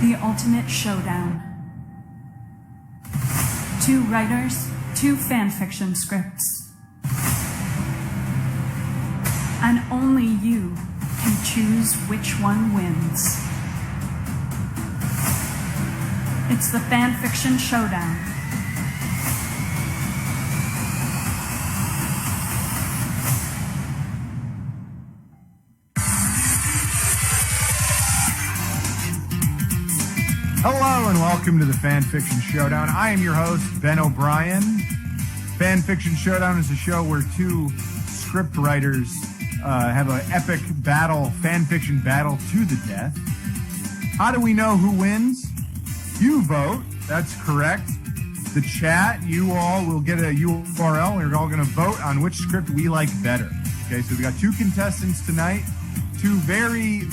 The ultimate showdown. 2 writers, 2 fanfiction scripts. And only you can choose which one wins. It's the fanfiction showdown. Hello and welcome to the Fanfiction Showdown. I am your host, Ben O'Brien. Fanfiction Showdown is a show where 2 script writers have an epic battle, fanfiction battle to the death. How do we know who wins? You vote. That's correct. The chat, you all will get a URL. We're all going to vote on which script we like better. Okay, so we got 2 contestants tonight. 2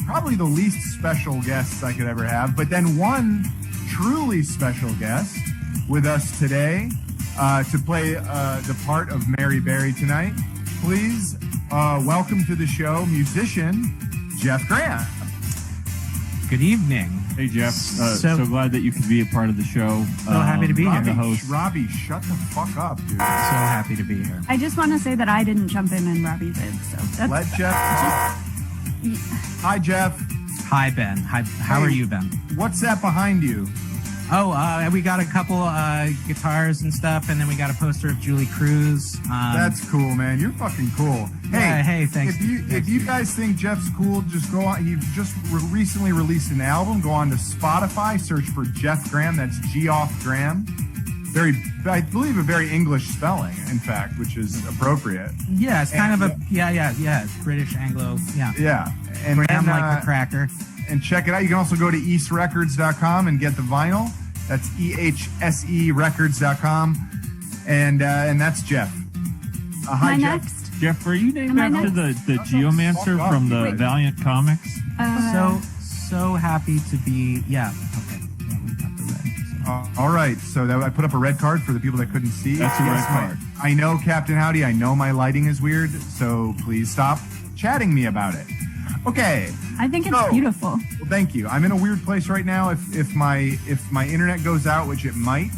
probably the least special guests I could ever have, but then 1 truly special guest with us today to play the part of Mary Berry tonight. Please welcome to the show musician Geoff Graham. Good evening. Hey, Geoff. So glad that you could be a part of the show. So happy to be here. The host. Robbie, shut the fuck up, dude. So happy to be here. I just want to say that I didn't jump in and Robbie did, so that's... Let Geoff talk. Hi, Geoff. Hi, Ben. How are you, Ben? What's that behind you? Oh, we got a couple guitars and stuff, and then we got a poster of Julie Cruz. That's cool, man. You're fucking cool. Hey, thanks. If you guys think Geoff's cool, just go on. He just recently released an album. Go on to Spotify, search for Geoff Graham. That's Geoff Graham. I believe a very English spelling, in fact, which is appropriate. Yeah, it's kind of a it's British Anglo. Yeah, and Graham like the cracker. And check it out. You can also go to eastrecords.com and get the vinyl. That's EHSE records.com. And that's Geoff. Hi, Geoff. next? Geoff, are you named after the Geomancer from the Valiant comics? So happy to be. Yeah. Okay. Yeah, we got the red. So. All right. So I put up a red card for the people that couldn't see. That's a red card. I know, Captain Howdy. I know my lighting is weird, so please stop chatting me about it. Okay. I think it's beautiful. Well, thank you. I'm in a weird place right now. If my internet goes out, which it might,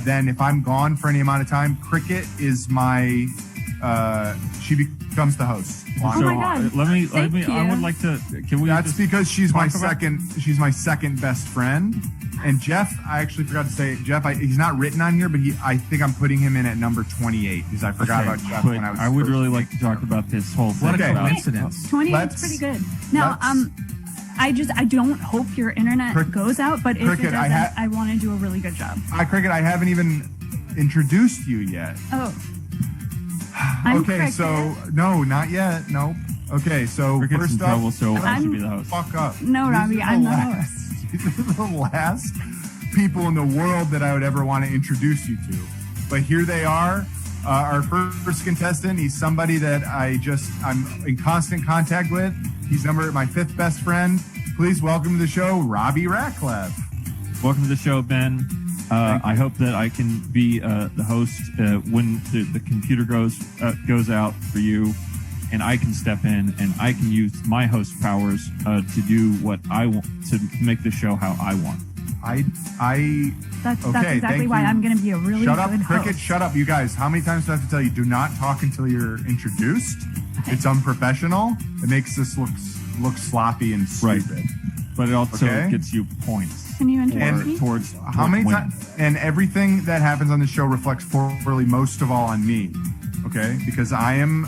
then if I'm gone for any amount of time, Cricket is my. She becomes the host. Oh my God. Let me. Thank I you. would like to. Can we? That's because she's my talk about- second. She's my second best friend. And Geoff, I actually forgot to say, Geoff, he's not written on here, but I think I'm putting him in at number 28 because I forgot about Geoff when I was. I would first really like to talk about this whole thing. What a Okay. coincidence. 28 is pretty good. Now, I don't hope your internet goes out, but if Cricket, it doesn't, I want to do a really good job. Cricket, I haven't even introduced you yet. Oh. I'm Okay, Cricket. so no, not yet. No. Okay, so Cricket's first in up, trouble, so I should be the host. fuck up. No, These Robbie, are I'm the last- These are the last people in the world that I would ever want to introduce you to. But here they are. Our first contestant, he's somebody that I'm in constant contact with. He's my 5th best friend. Please welcome to the show, Robbie Ratcliffe. Welcome to the show, Ben. I hope that I can be the host when the computer goes out for you, and I can step in and I can use my host powers to do what I want, to make the show how I want. That's Okay, exactly thank why you. I'm going to be a really Shut up, good Cricket, host. shut up. You guys, how many times do I have to tell you, do not talk until you're introduced? It's unprofessional. It makes this look sloppy and stupid. But it also Okay. gets you points. Can you introduce me? Towards How many winning. times? And everything that happens on the show reflects poorly, most of all on me. Okay? Because I am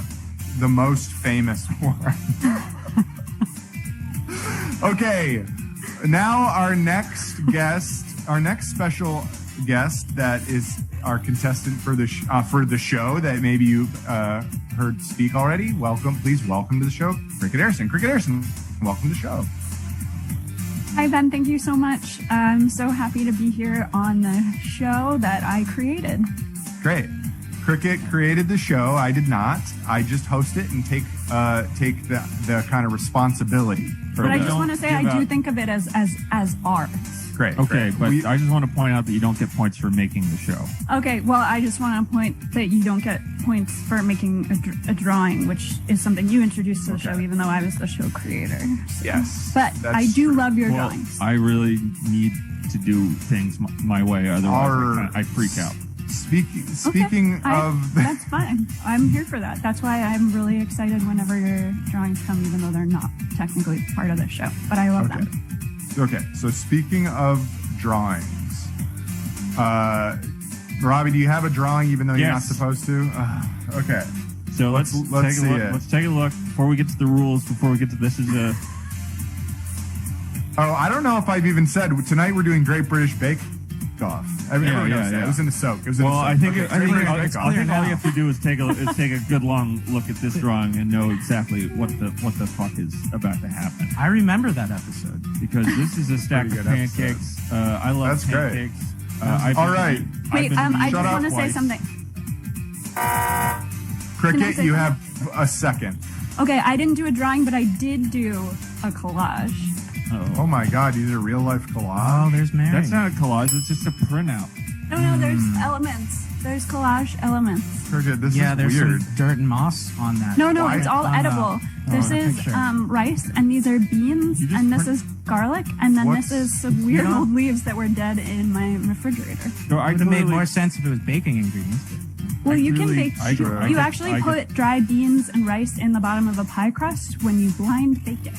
the most famous one. Okay. Now our next special guest that is our contestant for the show that maybe you heard speak already. Please welcome to the show, Cricket Harrison. Cricket Harrison, welcome to the show. Hi, Ben. Thank you so much. I'm so happy to be here on the show that I created. Great. Cricket created the show. I did not. I just host it and take the kind of responsibility. But I just Don't want to say give I do out- think of it as ours. Great. Okay, great. but I just want to point out that you don't get points for making the show. Okay, well, I just want to point that you don't get points for making a drawing, which is something you introduced to the show, even though I was the show creator. So. Yes. But I do love your drawings. I really need to do things my way, otherwise I freak out. Speaking of... That's fine. I'm here for that. That's why I'm really excited whenever your drawings come, even though they're not technically part of the show. But I love them. Okay, so speaking of drawings, Robbie, do you have a drawing even though you're not supposed to? Okay. So let's take a look. Let's take a look before we get to the rules, before we get to this is a... Oh, I don't know if I've even said, tonight we're doing Great British Bake Off. Everyone knows that. It was in the soak. I think all you have to do is take a good long look at this drawing and know exactly what the fuck is about to happen. I remember that episode because this is a stack of pancakes. I love pancakes. All right. Wait, I just want to say something. Cricket, you have a second. Okay, I didn't do a drawing, but I did do a collage. Oh my God, you did a real life collage? Oh, there's Mary. That's not a collage, it's just a printout. No, there's elements. There's collage elements. Cricket, this is there's weird. some dirt and moss on that. No, it's all edible. This is rice, and these are beans, and this is garlic, and then this is some weird old leaves that were dead in my refrigerator. So it would have made more sense if it was baking ingredients. Well, you can bake. You actually put dried beans and rice in the bottom of a pie crust when you blind bake it.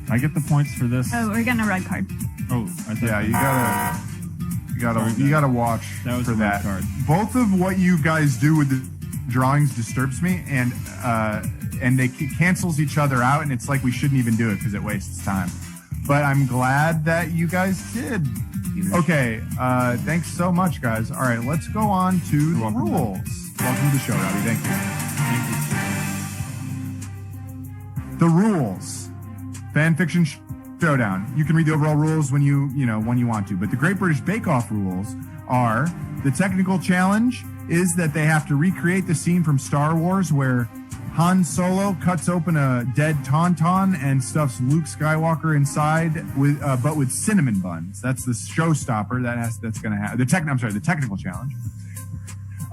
I get the points for this. Oh, we're getting a red card. Oh, I thought you gotta watch for that. Card. Both of what you guys do with the drawings disturbs me, and they cancels each other out, and it's like we shouldn't even do it because it wastes time. But I'm glad that you guys did. Okay, thanks so much, guys. All right, let's go on to the rules. Welcome to the show, Robbie. Thank you. The rules. Fanfiction Showdown. You can read the overall rules when you want to, but the Great British Bake Off rules are: the technical challenge is that they have to recreate the scene from Star Wars where Han Solo cuts open a dead Tauntaun and stuffs Luke Skywalker inside with cinnamon buns. That's the showstopper that's going to happen. The technical challenge.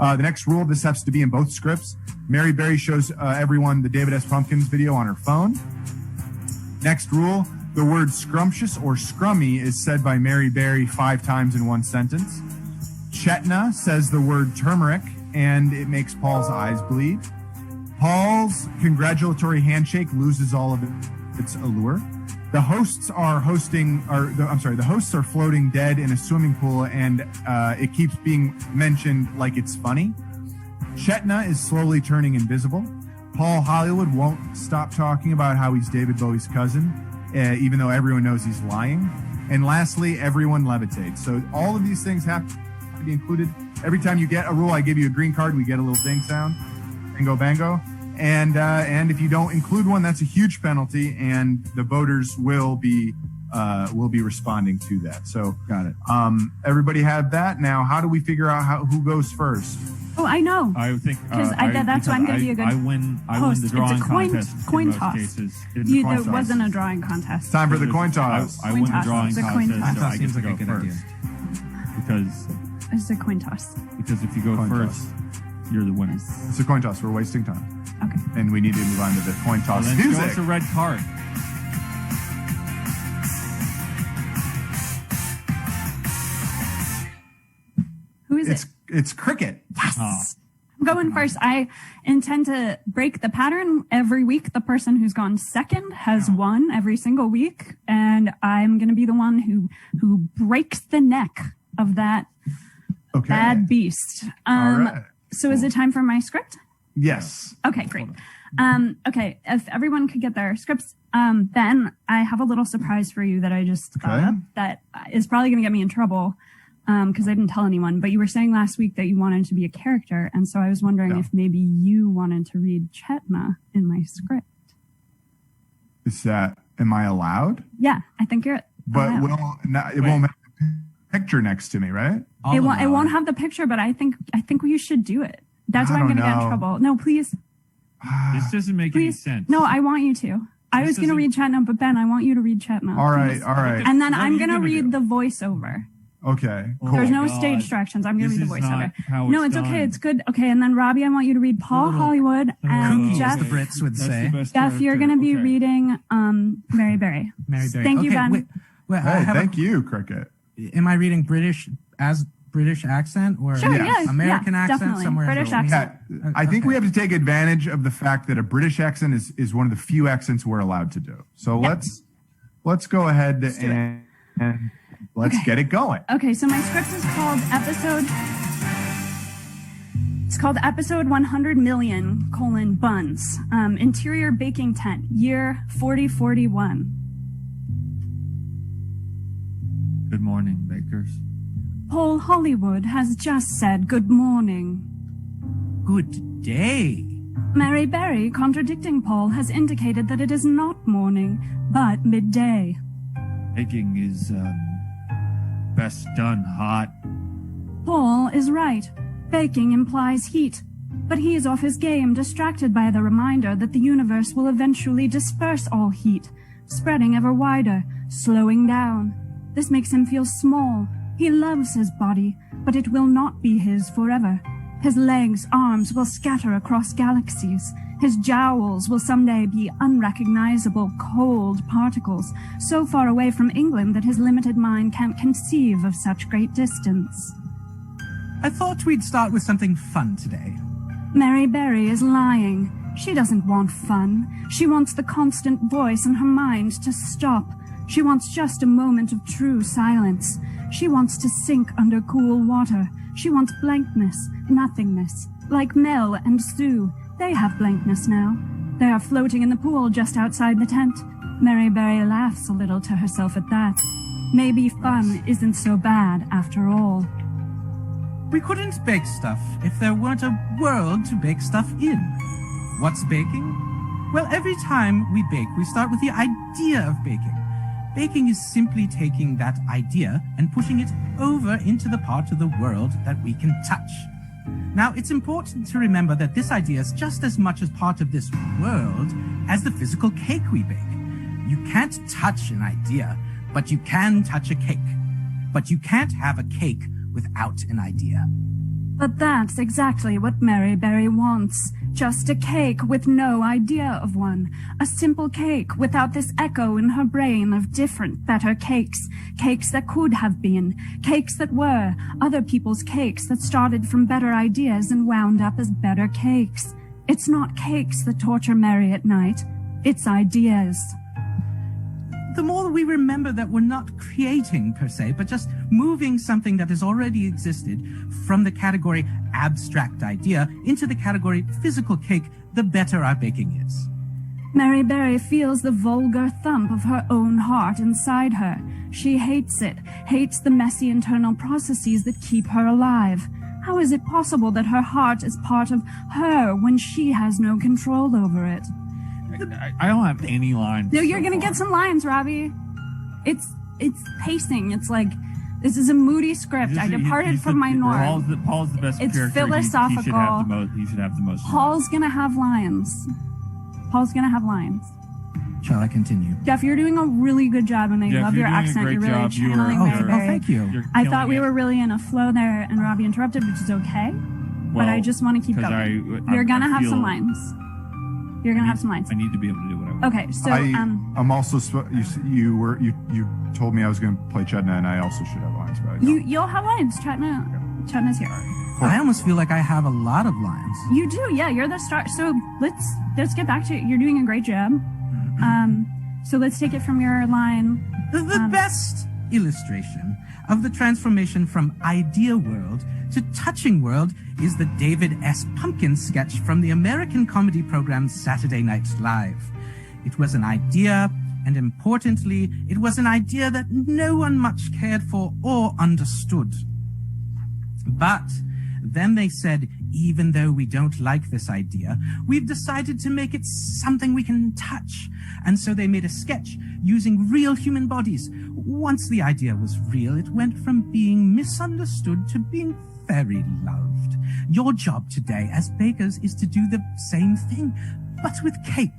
The next rule: this has to be in both scripts. Mary Berry shows everyone the David S. Pumpkins video on her phone. Next rule: the word scrumptious or scrummy is said by Mary Berry 5 times in one sentence. Chetna says the word turmeric, and it makes Paul's eyes bleed. Paul's congratulatory handshake loses all of its allure. The hosts are floating dead in a swimming pool, and it keeps being mentioned like it's funny. Chetna is slowly turning invisible. Paul Hollywood won't stop talking about how he's David Bowie's cousin, even though everyone knows he's lying. And lastly, everyone levitates. So all of these things have to be included. Every time you get a rule, I give you a green card. We get a little ding sound. Bingo, bango. And if you don't include one, that's a huge penalty, and the voters will be responding to that. So got it. Everybody have that. Now, how do we figure out who goes first? Oh, I know. I think that's why I'm going to be a good I win the drawing contest. Coin toss. There wasn't a drawing contest. Time for the coin toss. I win the drawing contest, so I get Seems to like a go good first. Because it's a coin toss. if you go first, you're the winner. It's a coin toss. We're wasting time. Okay. And we need to move on to the coin toss Then music. show us a red card. Who is it? It's Cricket. Yes. I'm going first. I intend to break the pattern every week. The person who's gone second has won every single week, and I'm going to be the one who breaks the neck of that bad beast. All right. So is it time for my script? Yes. Okay, great. Okay, if everyone could get their scripts, then I have a little surprise for you that I just thought up that is probably going to get me in trouble because I didn't tell anyone. But you were saying last week that you wanted to be a character, and so I was wondering if maybe you wanted to read Chetna in my script. Am I allowed? Yeah, I think you're But it won't have a picture next to me, right? It won't have the picture, but I think you should do it. That's why I'm going to get in trouble. No, please. This doesn't make any sense. No, I want you to. I was going to read chat note, but Ben, I want you to read chat note. All right. And then I'm going to read the voiceover. Okay, cool. There's no stage directions. I'm going to read the voiceover. No, it's okay. It's good. Okay, and then Robbie, I want you to read Paul Hollywood and Geoff. As the Brits would say. Geoff, you're going to be reading Mary Berry. Mary Berry. Thank you, Ben. Wait, Hey, thank you, Cricket. Am I reading British accent or Sure, American accent definitely. somewhere? British accent. Yeah, I think we have to take advantage of the fact that a British accent is one of the few accents we're allowed to do. So let's go ahead and let's get it going. Okay, so my script is called episode 100 million, buns. Interior baking tent, year 4041. Good morning, bakers. Paul Hollywood has just said good morning. Good day. Mary Berry, contradicting Paul, has indicated that it is not morning, but midday. Baking is best done hot. Paul is right. Baking implies heat. But he is off his game, distracted by the reminder that the universe will eventually disperse all heat, spreading ever wider, slowing down. This makes him feel small. He loves his body, but it will not be his forever. His legs, arms will scatter across galaxies. His jowls will someday be unrecognizable, cold particles, so far away from England that his limited mind can't conceive of such great distance. I thought we'd start with something fun today. Mary Berry is lying. She doesn't want fun. She wants the constant voice in her mind to stop. She wants just a moment of true silence. She wants to sink under cool water. She wants blankness, nothingness. Like Mel and Sue, they have blankness now. They are floating in the pool just outside the tent. Mary Berry laughs a little to herself at that. Maybe fun isn't so bad after all. We couldn't bake stuff if there weren't a world to bake stuff in. What's baking? Well, every time we bake, we start with the idea of baking. Baking is simply taking that idea and pushing it over into the part of the world that we can touch. Now, it's important to remember that this idea is just as much as part of this world as the physical cake we bake. You can't touch an idea, but you can touch a cake. But you can't have a cake without an idea. But that's exactly what Mary Berry wants. Just a cake with no idea of one. A simple cake without this echo in her brain of different, better cakes. Cakes that could have been. Cakes that were. Other people's cakes that started from better ideas and wound up as better cakes. It's not cakes that torture Mary at night. It's ideas. The more we remember that we're not creating per se, but just moving something that has already existed from the category abstract idea into the category physical cake, the better our baking is. Mary Berry feels the vulgar thump of her own heart inside her. She hates it, hates the messy internal processes that keep her alive. How is it possible that her heart is part of her when she has no control over it? I don't have any lines. No, you're gonna get some lines, Robbie. It's pacing. It's like, this is a moody script. I departed from my norm. Paul's the best It's character. philosophical. He should have the most. Paul's gonna have lines. Shall I continue? Geoff, you're doing a really good job, and I love your accent. You're really channeling Mary Berry. Thank you. I thought we were really in a flow there, and Robbie interrupted, which is okay. But I just want to keep going. You're gonna have some lines. You're gonna have some lines. I need to be able to do what I want. Okay, so I'm also you told me I was going to play Chutna, and I also should have lines. But you'll have lines. Chutna's here. I almost feel like I have a lot of lines. You do, yeah. You're the star. So let's get back to it. You're doing a great job. So let's take it from your line. The best illustration of the transformation from idea world to touching world is the David S. Pumpkins sketch from the American comedy program Saturday Night Live. It was an idea, and importantly, it was an idea that no one much cared for or understood. But then they said, even though we don't like this idea, we've decided to make it something we can touch. And so they made a sketch using real human bodies. Once the idea was real, it went from being misunderstood to being very loved. Your job today as bakers is to do the same thing, but with cake.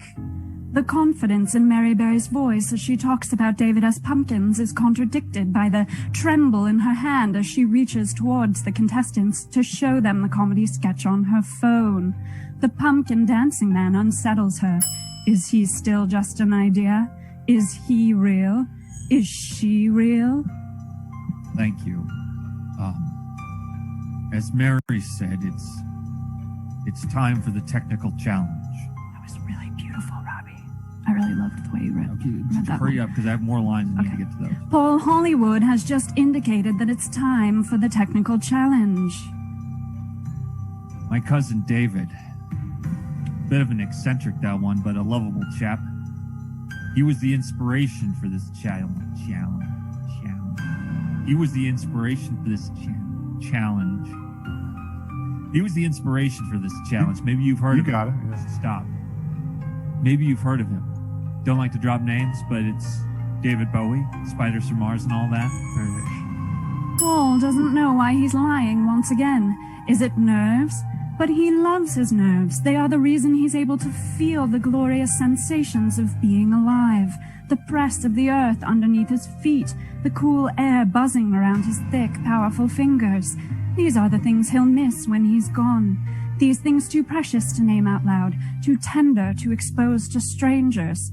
The confidence in Mary Berry's voice as she talks about David S. Pumpkins is contradicted by the tremble in her hand as she reaches towards the contestants to show them the comedy sketch on her phone. The pumpkin dancing man unsettles her. Is he still just an idea? Is he real? Is she real? Thank you. As Mary said, it's time for the technical challenge. That was really beautiful, Robbie. I really loved the way you read that. Hurry up, because I have more lines and need to get to those. Paul Hollywood has just indicated that it's time for the technical challenge. My cousin David. Bit of an eccentric, that one, but a lovable chap. He was the inspiration for this challenge. He was the inspiration for this challenge. He was the inspiration for this challenge. Maybe you've heard of him. You got it. Yeah. Stop. Maybe you've heard of him. Don't like to drop names, but it's David Bowie, Spiders from Mars and all that. Paul doesn't know why he's lying once again. Is it nerves? But he loves his nerves. They are the reason he's able to feel the glorious sensations of being alive. The press of the earth underneath his feet. The cool air buzzing around his thick, powerful fingers. These are the things he'll miss when he's gone. These things too precious to name out loud, too tender to expose to strangers.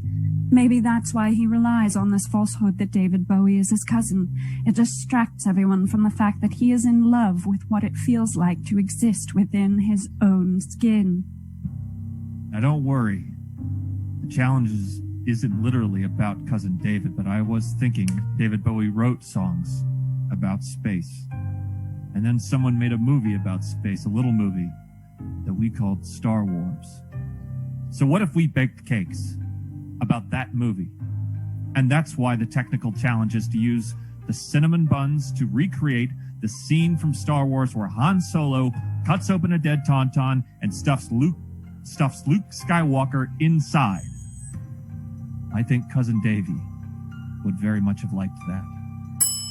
Maybe that's why he relies on this falsehood that David Bowie is his cousin. It distracts everyone from the fact that he is in love with what it feels like to exist within his own skin. Now don't worry. The challenge isn't literally about Cousin David, but I was thinking David Bowie wrote songs about space. And then someone made a movie about space, a little movie that we called Star Wars. So what if we baked cakes about that movie? And that's why the technical challenge is to use the cinnamon buns to recreate the scene from Star Wars where Han Solo cuts open a dead Tauntaun and stuffs Luke Skywalker inside. I think Cousin Davy would very much have liked that.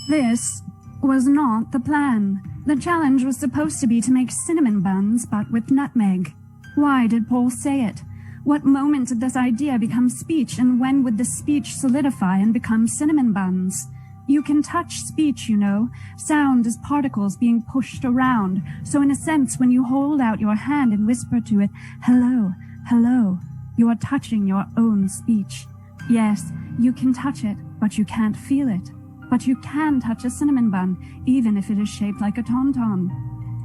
This was not the plan. The challenge was supposed to be to make cinnamon buns, but with nutmeg. Why did Paul say it? What moment did this idea become speech, and when would the speech solidify and become cinnamon buns? You can touch speech, you know. Sound is particles being pushed around. So in a sense, when you hold out your hand and whisper to it, hello, hello, you are touching your own speech. Yes, you can touch it, but you can't feel it. But you can touch a cinnamon bun, even if it is shaped like a tauntaun.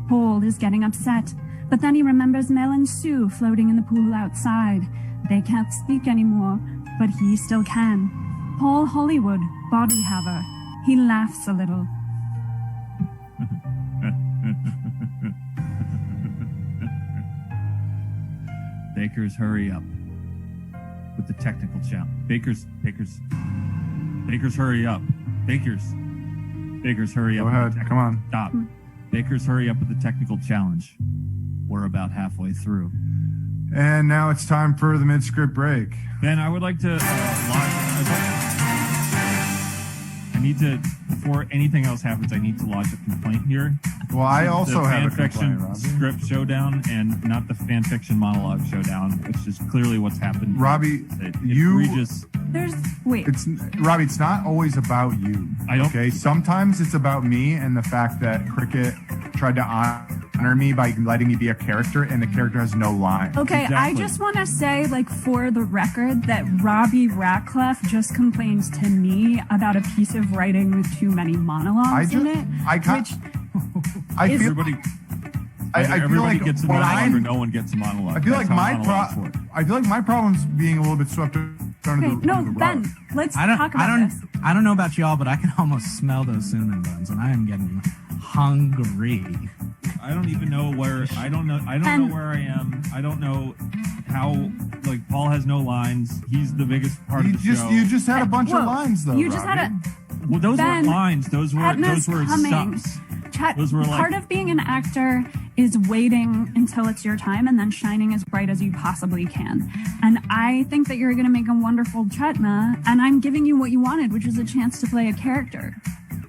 Paul is getting upset, but then he remembers Mel and Sue floating in the pool outside. They can't speak anymore, but he still can. Paul Hollywood, body haver. He laughs a little. Bakers, hurry up with the technical challenge. Bakers, hurry up. Bakers, hurry up. Go ahead. Come on. Stop. Bakers, hurry up with the technical challenge. We're about halfway through. And now it's time for the mid-script break. Ben, I would like to before anything else happens, I need to lodge a complaint here. Well, I also have a fanfiction complaint, Robbie. script showdown and not the fanfiction monologue showdown, which is clearly what's happened. Robbie, Robbie, it's not always about you. Okay, sometimes it's about me and the fact that Cricket tried to honor me by letting me be a character, and the character has no line. Okay, Exactly. I just want to say, for the record, that Robbie Ratcliffe just complains to me about a piece of writing with too many monologues in it. Everybody gets a monologue, or no one gets a monologue. I feel like my problem's being a little bit swept under the rug. Ben, let's talk about this. I don't know about y'all, but I can almost smell those cinnamon buns, and I am getting hungry. I don't even know where. I don't know where I am. I don't know how. Paul has no lines. He's the biggest part of the show. You just had a bunch of lines, though. You just Robbie. had a. Well, those weren't lines. Those were coming. subs. Those were part of being an actor is waiting until it's your time and then shining as bright as you possibly can. And I think that you're going to make a wonderful Chetna, and I'm giving you what you wanted, which is a chance to play a character.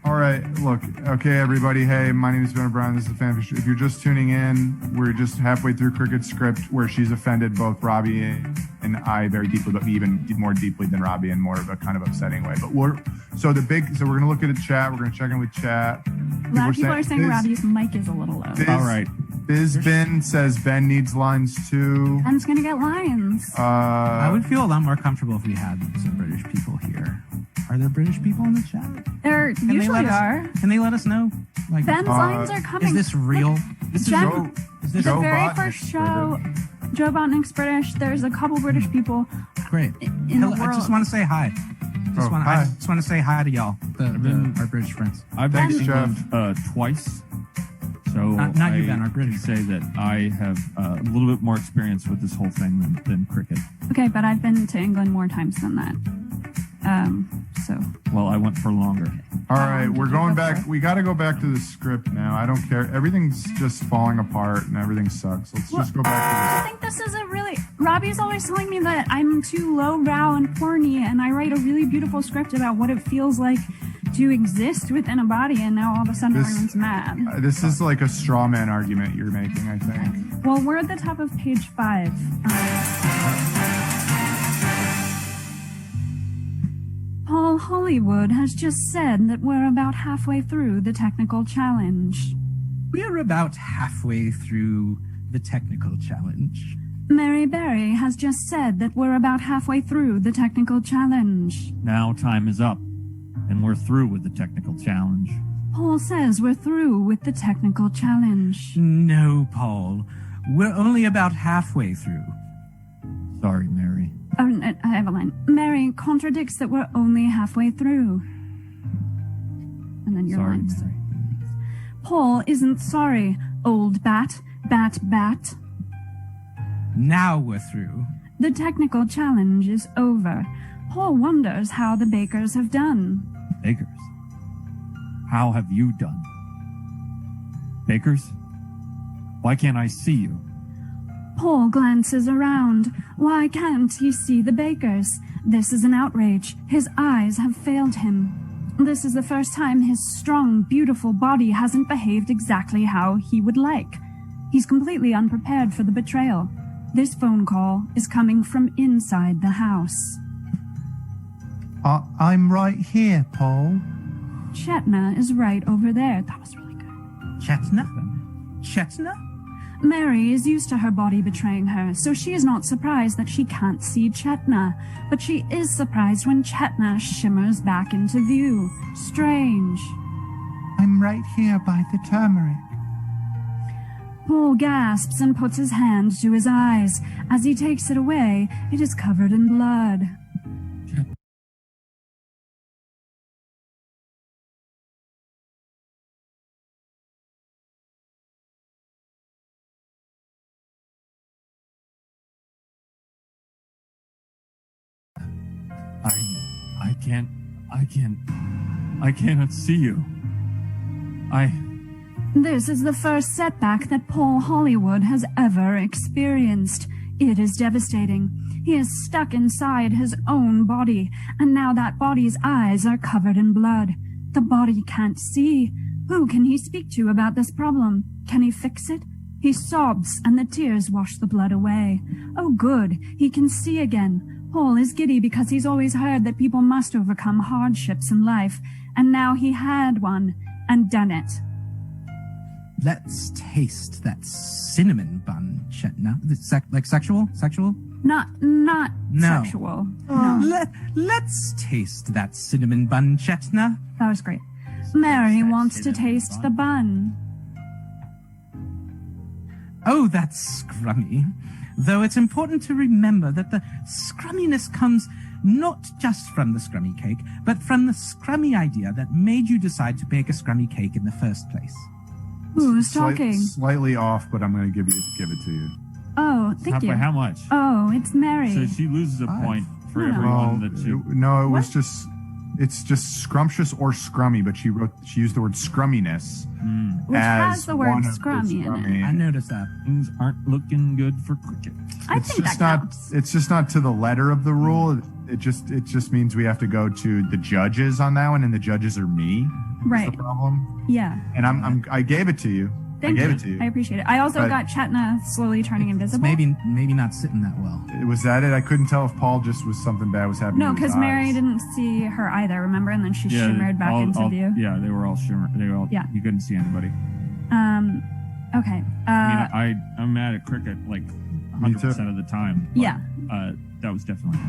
All right, look, okay, everybody. Hey, my name is Ben O'Brien. This is the Fanfiction. If you're just tuning in, we're just halfway through Cricket's script where she's offended both Robbie and I very deeply, but even more deeply than Robbie in more of a kind of upsetting way. But we're going to look at the chat. We're going to check in with chat. A lot of people are saying Robbie's mic is a little low. All right. Ben says Ben needs lines too. Ben's going to get lines. I would feel a lot more comfortable if we had some British people here. Are there British people in the chat? There usually are. Can they let us know? Like, Ben's lines are coming. Is this real? This Jen, is the Joe very Botnick's first show, British. Joe Botnick's British. There's a couple British people Great. in the world. I just want to say hi. Hi. I just want to say hi to y'all, our British friends. I've been Thanks, to England twice. So Not you, Ben, our British say that I have a little bit more experience with this whole thing than cricket. Okay, but I've been to England more times than that. Well, I went for longer. All right, we're going back. We got to go back to the script now. I don't care. Everything's just falling apart and everything sucks. Let's just go I back think this is a really... Robbie's always telling me that I'm too lowbrow and porny, and I write a really beautiful script about what it feels like to exist within a body, and now all of a sudden everyone's mad. This is like a straw man argument you're making, I think. Well, we're at the top of page 5. Paul Hollywood has just said that we're about halfway through the technical challenge. We're about halfway through the technical challenge. Mary Berry has just said that we're about halfway through the technical challenge. Now time is up, and we're through with the technical challenge. Paul says we're through with the technical challenge. No, Paul. We're only about halfway through. Sorry, Mary. Oh, I have a line. Mary contradicts that we're only halfway through. And then your Sorry, line. Mary. Paul isn't sorry, old bat, bat, bat. Now we're through. The technical challenge is over. Paul wonders how the bakers have done. Bakers? How have you done? Bakers? Why can't I see you? Paul glances around. Why can't he see the bakers? This is an outrage. His eyes have failed him. This is the first time his strong, beautiful body hasn't behaved exactly how he would like. He's completely unprepared for the betrayal. This phone call is coming from inside the house. I'm right here, Paul. Chetna is right over there. That was really good. Chetna? Chetna? Mary is used to her body betraying her, so she is not surprised that she can't see Chetna. But she is surprised when Chetna shimmers back into view. Strange. I'm right here by the turmeric. Paul gasps and puts his hand to his eyes. As he takes it away, it is covered in blood. I cannot see you. This is the first setback that Paul Hollywood has ever experienced. It is devastating. He is stuck inside his own body, and now that body's eyes are covered in blood. The body can't see. Who can he speak to about this problem? Can he fix it? He sobs, and the tears wash the blood away. Oh, good. He can see again. Paul is giddy because he's always heard that people must overcome hardships in life, and now he had one and done it. Let's taste that cinnamon bun, Chetna. Like sexual? Sexual? Not No. sexual. No. Let's taste that cinnamon bun, Chetna. That was great. Mary wants to taste the bun. Oh, that's scrummy. Though it's important to remember that the scrumminess comes not just from the scrummy cake, but from the scrummy idea that made you decide to bake a scrummy cake in the first place. Who's talking? Slightly off, but I'm going to give it to you. Oh, thank you. By how much? Oh, it's Mary. So she loses a point for No. everyone that she... No, it's just scrumptious or scrummy, but she used the word scrumminess. Which as has the word one of scrummy in it. I noticed that. Things aren't looking good for cricket. I It's think just that not. counts. It's just not to the letter of the rule. It just means we have to go to the judges on that one, and the judges are me. That's Right. the problem. Yeah. And I gave it to you. Thank gave you. it to you. I appreciate it. I also But- got Chetna slowly turning invisible. Maybe not sitting that well. Was that it? I couldn't tell if Paul just was something bad was happening. No, with his because Mary eyes. didn't see her either, remember? And then she shimmered back into view. Yeah, they were all shimmering. They were all, Yeah. You couldn't see anybody. Okay. I'm mad at Cricket like 100% of the time. But, Yeah. That was definitely.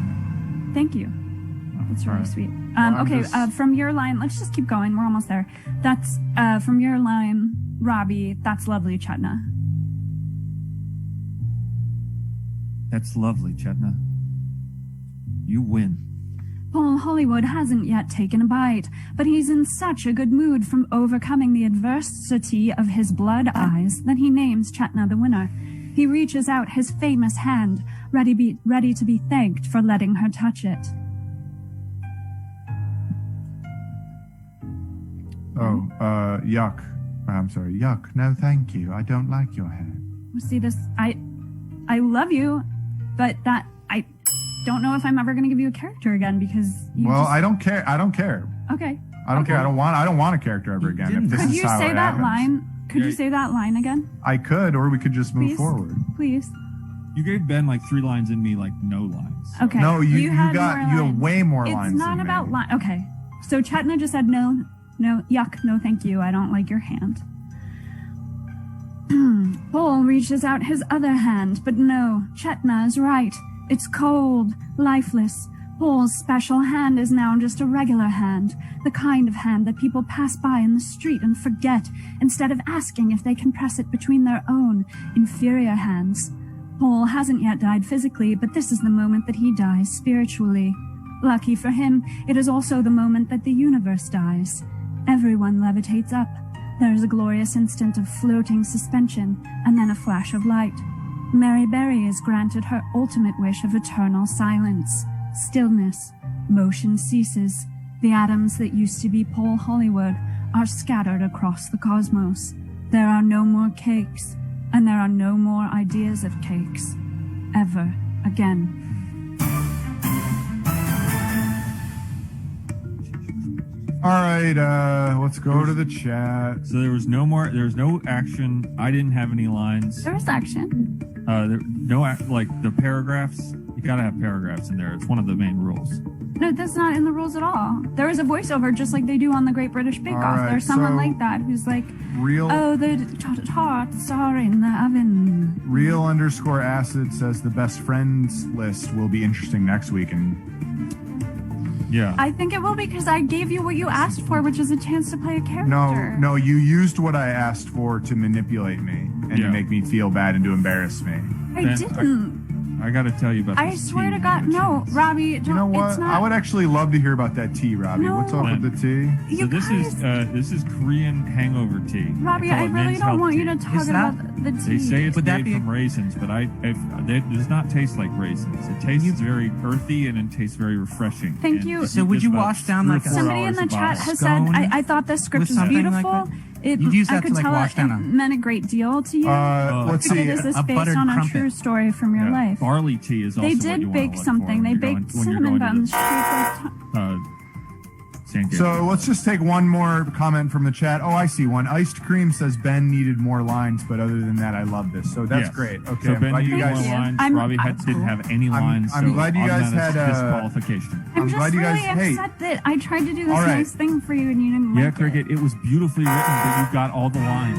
Thank you. That's really Alright. sweet. Well, Okay, from your line, let's just keep going. We're almost there. That's from your line, Robbie. That's lovely, Chetna. That's lovely, Chetna. You win. Paul Hollywood hasn't yet taken a bite, but he's in such a good mood from overcoming the adversity of his blood eyes that he names Chetna the winner. He reaches out his famous hand, ready to be thanked for letting her touch it. Oh, yuck. I'm sorry, yuck. No, thank you. I don't like your hair. See this? I love you, but that I don't know if I'm ever going to give you a character again because you Well, just, I don't care. I don't care. okay. I don't Okay. care. I don't want a character ever You again. didn't. If this Could is you how say it that happens. line? Could you Yeah. say that line again? I could, or we could just move Please? forward. Please. You gave Ben like 3 lines and me like no lines. Okay. No, you had got more you have lines. way more It's lines. not than about me. line. Okay. So Chetna just said no, yuck, no, thank you. I don't like your hand. Paul reaches out his other hand, but no, Chetna is right. It's cold, lifeless. Paul's special hand is now just a regular hand, the kind of hand that people pass by in the street and forget, instead of asking if they can press it between their own inferior hands. Paul hasn't yet died physically, but this is the moment that he dies spiritually. Lucky for him, it is also the moment that the universe dies. Everyone levitates up. There is a glorious instant of floating suspension, and then a flash of light. Mary Berry is granted her ultimate wish of eternal silence. Stillness. Motion ceases. The atoms that used to be Paul Hollywood are scattered across the cosmos. There are no more cakes, and there are no more ideas of cakes. Ever again. All right, let's go to the chat. So there was no action. I didn't have any lines. There was action. Like the paragraphs. You gotta have paragraphs in there. It's one of the main rules. No, that's not in the rules at all. There is a voiceover just like they do on the Great British Bake Off. right, There's someone so like that who's like, Real oh, the tarts are in the oven. Real_acid says the best friends list will be interesting next week, and Yeah. I think it will because I gave you what you asked for, which is a chance to play a character. no, you used what I asked for to manipulate me and Yeah. to make me feel bad and to embarrass me. I Ben, didn't. I gotta tell you about I this swear tea to God, no, sandwich. Robbie. You know Don't, what? it's not. I would actually love to hear about that tea, Robbie. No. What's up with the tea? You So this guys, is Korean hangover tea. Robbie, They call I it really men's don't health want you tea. to talk Is that- about the tea. They say it's Would that made be a- from raisins, but it does not taste like raisins. It tastes very earthy and it tastes very refreshing. Thank And you. it's So would just you about wash down $3 or like a- $4 Somebody in the a chat bottle. has said, Scone I thought this script with was something like beautiful. that? You'd use I that could to, like, tell wash it down a- meant a great deal to you. Let's because see. it is a based buttered on a crumpet. true story from your Yeah. life. Barley tea is also They what you did wanna bake look something. for They when you're baked going- when you're cinnamon going buns. to San Diego. So let's just take one more comment from the chat. Oh, I see one. Iced Cream says Ben needed more lines, but other than that, I love this. So that's Yes. great. Okay, So I'm Ben glad you needed guys. more lines. I'm- Robbie didn't have any lines. I'm so glad you guys automatic had, disqualification. I'm I'm just glad you really guys- hey. upset that I tried to do this All right. nice thing for you and you didn't Yeah, like Cricket, it was beautifully written, but you got all the lines.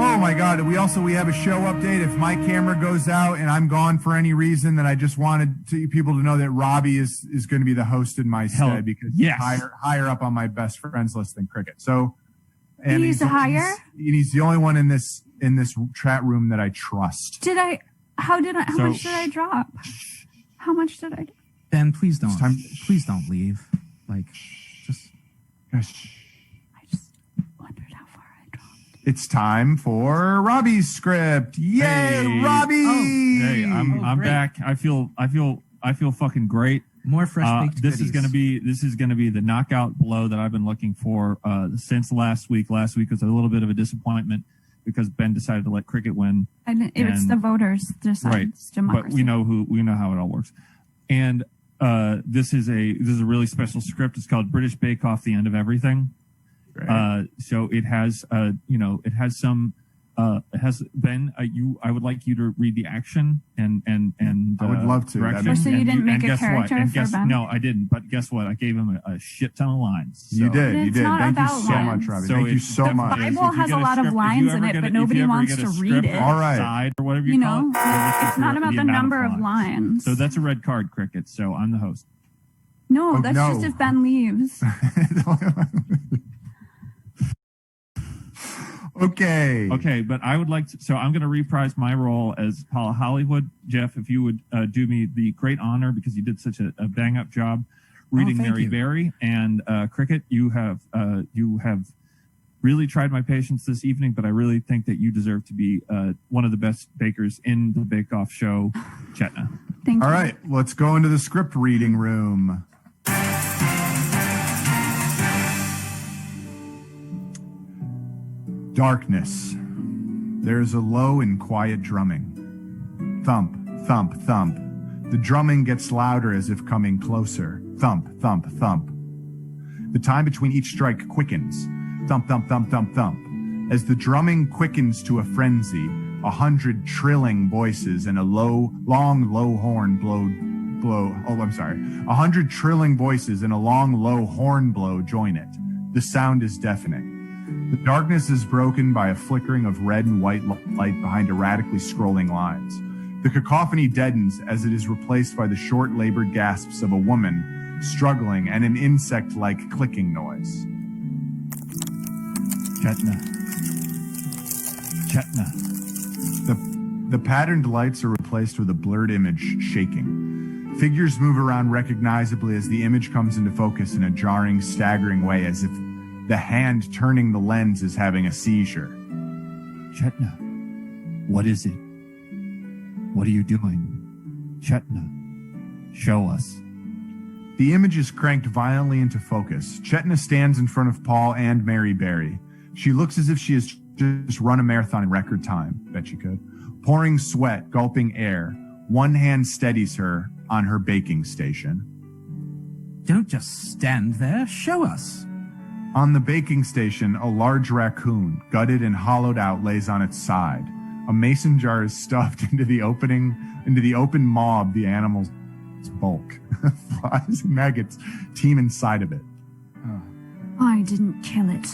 Oh my God! We have a show update. If my camera goes out and I'm gone for any reason, then I just wanted people to know that Robbie is going to be the host in my Hell, stead because yes. he's higher up on my best friends list than Cricket. So, and He's higher? He's the only one in this chat room that I trust. How much did So- I drop? How much did I? Ben, please don't. It's time- Please don't leave. Like, just. Gosh. I just wondered how far I dropped. It's time for Robbie's script. Yay, Hey. Robbie! Hey, I'm great. back. I feel fucking great. More fresh baked This is gonna be the knockout blow that I've been looking for since last week. Last week was a little bit of a disappointment because Ben decided to let Cricket win. It's And- the voters decide. Right. It's democracy. But we know how it all works. And this is a really special script. It's called British Bake Off: The End of Everything. So it has, it has some. It has Ben. I would like you to read the action and I would love to. direction. So you didn't make a guess what? character And for guess, Ben? No, I didn't. But guess what? I gave him a shit ton of lines. So. You did. It's not Thank you about so lines. much, Robbie. So Thank you it's so much. definitely- Bible if you has get a lot of script- if you lines ever in it, get but if nobody you ever wants get a to script read it. All right. Side or whatever you You call know, it, then it's not about the amount number of lines. So that's a red card, Cricket. So I'm the host. No, Oh, that's no. just if Ben leaves. Okay. Okay, but I would like to. So I'm going to reprise my role as Paul Hollywood. Jeff, if you would do me the great honor, because you did such a bang up job reading thank Mary you. Berry, and Cricket, you have really tried my patience this evening, but I really think that you deserve to be one of the best bakers in the Bake Off show, Chetna. Thank All you. right. Let's go into the script reading room. Darkness. There's a low and quiet drumming. Thump, thump, thump. The drumming gets louder as if coming closer. Thump, thump, thump. The time between each strike quickens. Thump, thump, thump, thump, thump. As the drumming quickens to a frenzy, 100 trilling voices and a long, low horn blow. 100 trilling voices and a long, low horn blow join it. The sound is deafening. The darkness is broken by a flickering of red and white light behind erratically scrolling lines. The cacophony deadens as it is replaced by the short, labored gasps of a woman struggling and an insect-like clicking noise. Chetna. The patterned lights are replaced with a blurred image shaking. Figures move around recognizably as the image comes into focus in a jarring, staggering way, as if the hand turning the lens is having a seizure. Chetna, what is it? What are you doing? Chetna, show us. The image is cranked violently into focus. Chetna stands in front of Paul and Mary Berry. She looks as if she has just run a marathon in record time. Bet she could. Pouring sweat, gulping air. One hand steadies her on her baking station. Don't just stand there. Show us. On the baking station, a large raccoon, gutted and hollowed out, lays on its side. A mason jar is stuffed into the open maw of the animal's bulk. Flies and maggots teem inside of it. I didn't kill it.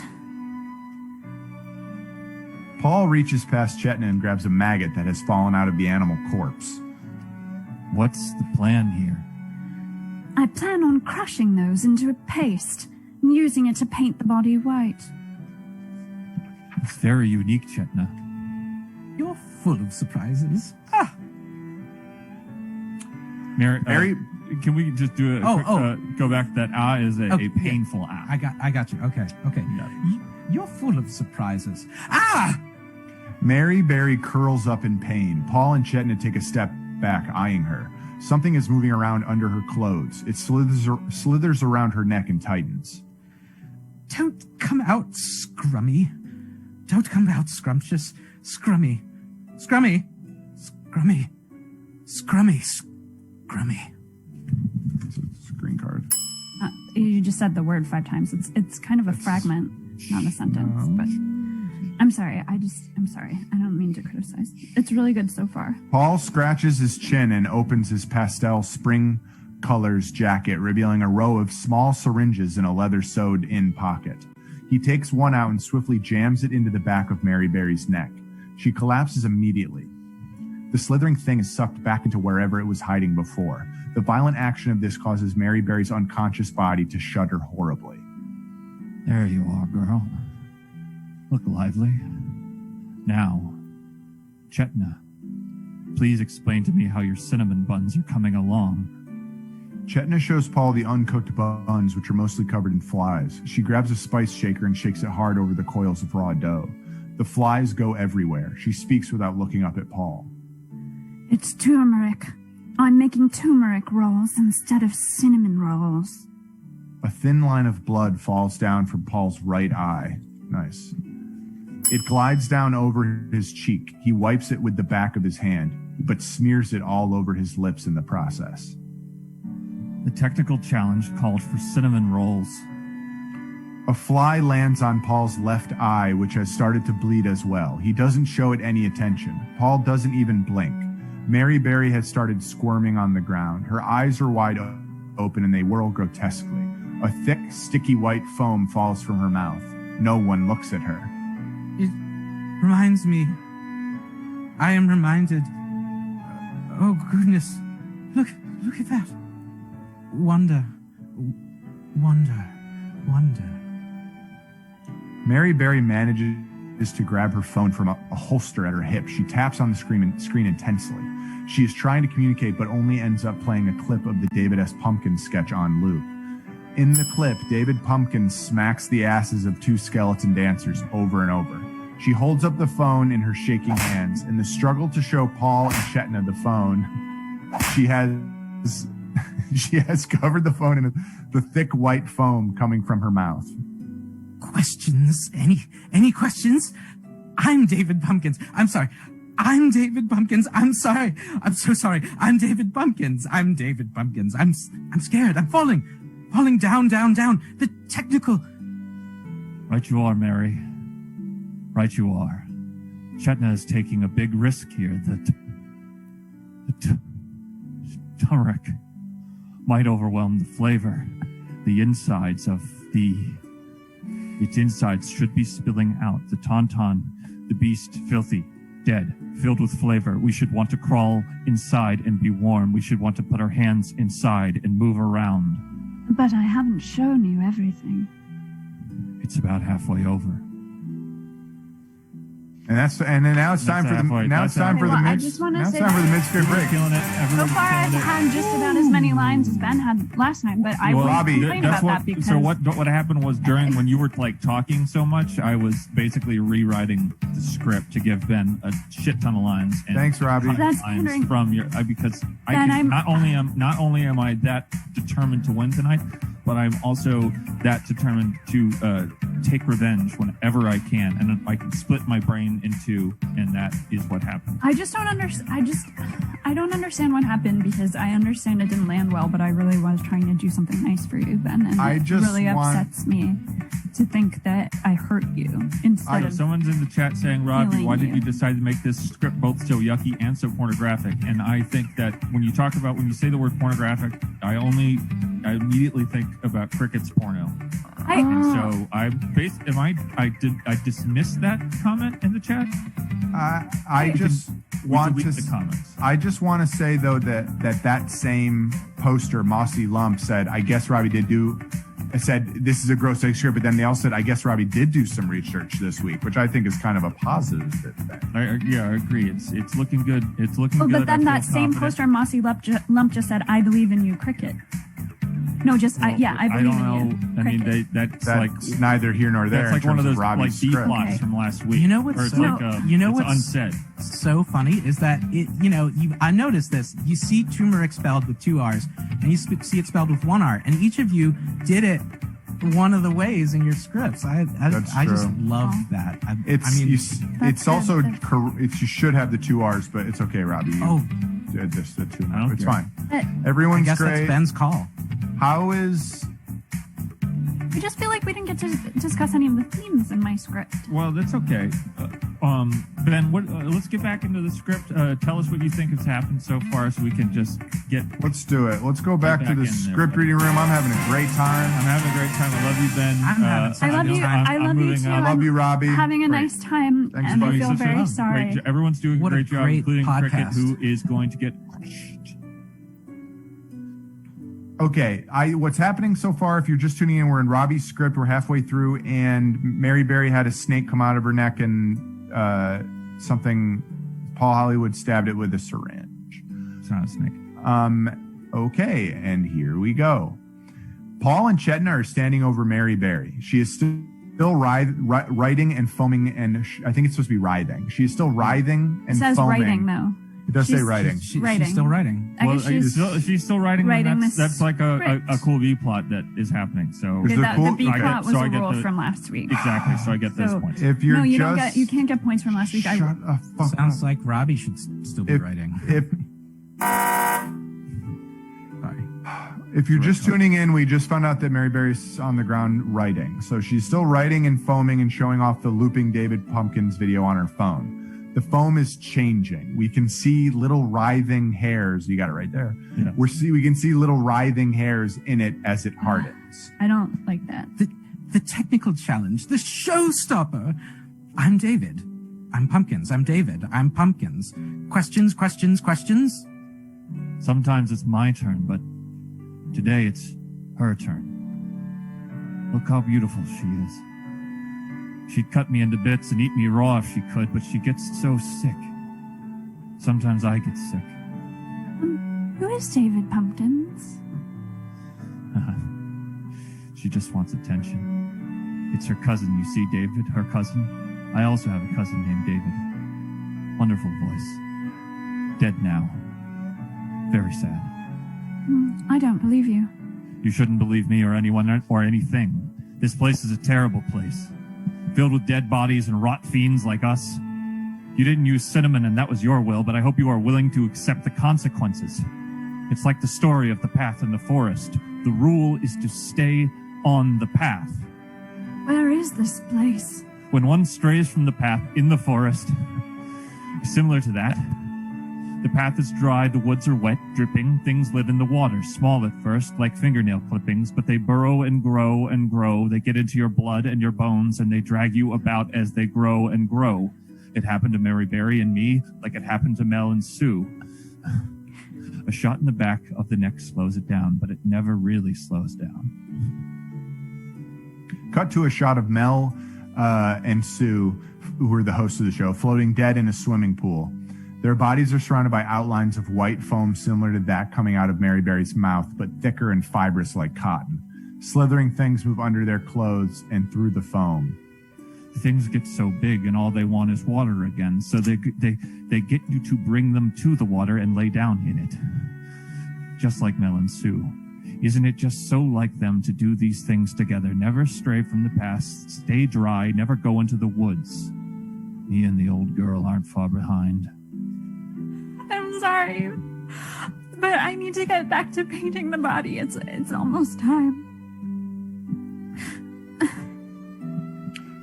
Paul reaches past Chetna and grabs a maggot that has fallen out of the animal corpse. What's the plan here? I plan on crushing those into a paste and using it to paint the body white. It's very unique, Chetna. You're full of surprises. Mary, can we just do a quick, go back to that is a Okay, painful ah. I got you. Okay. Yeah. You're full of surprises. Mary Berry curls up in pain. Paul and Chetna take a step back, eyeing her. Something is moving around under her clothes. It slithers around her neck and tightens. Don't come out, Scrummy. Don't come out, Scrumptious. Scrummy. Scrummy. Scrummy. Scrummy. Scrummy. Screen card. You just said the word 5 times. It's kind of a fragment, not a sentence. But I'm sorry. I'm sorry. I don't mean to criticize. It's really good so far. Paul scratches his chin and opens his pastel spring colors jacket, revealing a row of small syringes in a leather sewed-in pocket. He takes one out and swiftly jams it into the back of Mary Berry's neck. She collapses immediately. The slithering thing is sucked back into wherever it was hiding before. The violent action of this causes Mary Berry's unconscious body to shudder horribly. There you are, girl. Look lively. Now, Chetna, please explain to me how your cinnamon buns are coming along. Chetna shows Paul the uncooked buns, which are mostly covered in flies. She grabs a spice shaker and shakes it hard over the coils of raw dough. The flies go everywhere. She speaks without looking up at Paul. It's turmeric. I'm making turmeric rolls instead of cinnamon rolls. A thin line of blood falls down from Paul's right eye. Nice. It glides down over his cheek. He wipes it with the back of his hand, but smears it all over his lips in the process. The technical challenge called for cinnamon rolls. A fly lands on Paul's left eye, which has started to bleed as well. He doesn't show it any attention. Paul doesn't even blink. Mary Berry has started squirming on the ground. Her eyes are wide open and they whirl grotesquely. A thick, sticky white foam falls from her mouth. No one looks at her. It reminds me. I am reminded. Oh, goodness. Look at that. Wonder. Mary Berry manages to grab her phone from a holster at her hip. She taps on the screen intensely. She is trying to communicate, but only ends up playing a clip of the David S. Pumpkins sketch on loop. In the clip, David Pumpkins smacks the asses of two skeleton dancers over and over. She holds up the phone in her shaking hands. In the struggle to show Paul and Chetna the phone, she has covered the phone in the thick white foam coming from her mouth. Questions? Any questions? I'm David Pumpkins. I'm sorry. I'm David Pumpkins. I'm sorry. I'm so sorry. I'm David Pumpkins. I'm scared. I'm falling down. The technical. Right you are, Mary. Right you are. Chetna is taking a big risk here. The turmeric might overwhelm the flavor. The insides of its insides should be spilling out. The tauntaun, the beast, filthy, dead, filled with flavor. We should want to crawl inside and be warm. We should want to put our hands inside and move around. But I haven't shown you everything. It's about halfway over. And then now it's time for the mid-script break. Killing it. So far, I've had just about as many lines as Ben had last night, but I won't complain about that because... So what happened was when you were like talking so much, I was basically rewriting the script to give Ben a shit ton of lines. And thanks, Robbie. That's lines from your because not only am I that determined to win tonight, but I'm also that determined to take revenge whenever I can, and I can split my brain in two, and that is what happened. I just don't understand. I don't understand what happened because I understand it didn't land well, but I really was trying to do something nice for you, Ben, and it really upsets me to think that I hurt you instead of... Someone's in the chat saying, Robbie, why did you decide to make this script both so yucky and so pornographic? And I think that when you say the word pornographic, I immediately think about Cricket's porno. I dismissed that comment in the chat. I just want to say though that same poster, Mossy Lump, said, I guess Robbie did do. I said this is a gross script, but then they all said, I guess Robbie did do some research this week, which I think is kind of a positive. I agree. It's looking good. It's looking good. But then that same poster, Mossy Lump, just said, I believe in you, Cricket. No, just I believe in you. I mean, that's like neither here nor there. That's like one of those Robbie's B plots from last week. You know what's unsaid. So funny is that I noticed this. You see turmeric spelled with 2 R's, and you see it spelled with 1 R, and each of you did it one of the ways in your scripts. I just love that. You should have the 2 R's, but it's okay, Robbie. Just the 2. It's fine. Everyone's I guess great. That's Ben's call. How is... I just feel like we didn't get to discuss any of the themes in my script. Well, that's okay. Ben, let's get back into the script. Tell us what you think has happened so far so we can just get... Let's do it. Let's go back to the script reading room. I'm having a great time. I'm having a great time. I love you, Ben. I love you. I love you too. I love you, Robbie. Having a nice time, and I feel very sorry. Everyone's doing a great job, including Cricket, who is going to get crushed. Okay, what's happening so far, if you're just tuning in, we're in Robbie's script. We're halfway through, and Mary Berry had a snake come out of her neck, and Paul Hollywood stabbed it with a syringe. It's not a snake. Okay, and here we go. Paul and Chetna are standing over Mary Berry. She is still writing and foaming, and I think it's supposed to be writhing. She is still writhing and foaming. It says writing, though. It does say writing. She's still writing. Well, she's still writing. That's like a cool B plot that is is So the B plot was a rule from last week. Exactly. So I get those points. If you're you can't get points from last week. Sounds like Robbie should still be writing. If you're just tuning in, we just found out that Mary Berry's on the ground writing. So she's still writing and foaming and showing off the looping David Pumpkins video on her phone. The foam is changing. We can see little writhing hairs. You got it right there. Yeah. We can see little writhing hairs in it as it hardens. I don't like that. The technical challenge, the showstopper. I'm David. I'm Pumpkins. I'm David. I'm Pumpkins. Questions, questions, questions? Sometimes it's my turn, but today it's her turn. Look how beautiful she is. She'd cut me into bits and eat me raw if she could, but she gets so sick. Sometimes I get sick. Who is David Pumpkins? She just wants attention. It's her cousin, you see, David, her cousin. I also have a cousin named David. Wonderful voice. Dead now. Very sad. I don't believe you. You shouldn't believe me or anyone or anything. This place is a terrible place, filled with dead bodies and rot fiends like us. You didn't use cinnamon and that was your will, but I hope you are willing to accept the consequences. It's like the story of the path in the forest. The rule is to stay on the path. Where is this place? When one strays from the path in the forest, similar to that, the path is dry, the woods are wet, dripping, things live in the water, small at first, like fingernail clippings, but they burrow and grow and grow. They get into your blood and your bones, and they drag you about as they grow and grow. It happened to Mary Berry and me, like it happened to Mel and Sue. A shot in the back of the neck slows it down, but it never really slows down. Cut to a shot of Mel and Sue, who are the hosts of the show, floating dead in a swimming pool. Their bodies are surrounded by outlines of white foam similar to that coming out of Mary Berry's mouth, but thicker and fibrous like cotton. Slithering things move under their clothes and through the foam. Things get so big and all they want is water again, so they get you to bring them to the water and lay down in it. Just like Mel and Sue. Isn't it just so like them to do these things together? Never stray from the past, stay dry, never go into the woods. Me and the old girl aren't far behind. I'm sorry, but I need to get back to painting the body. It's almost time.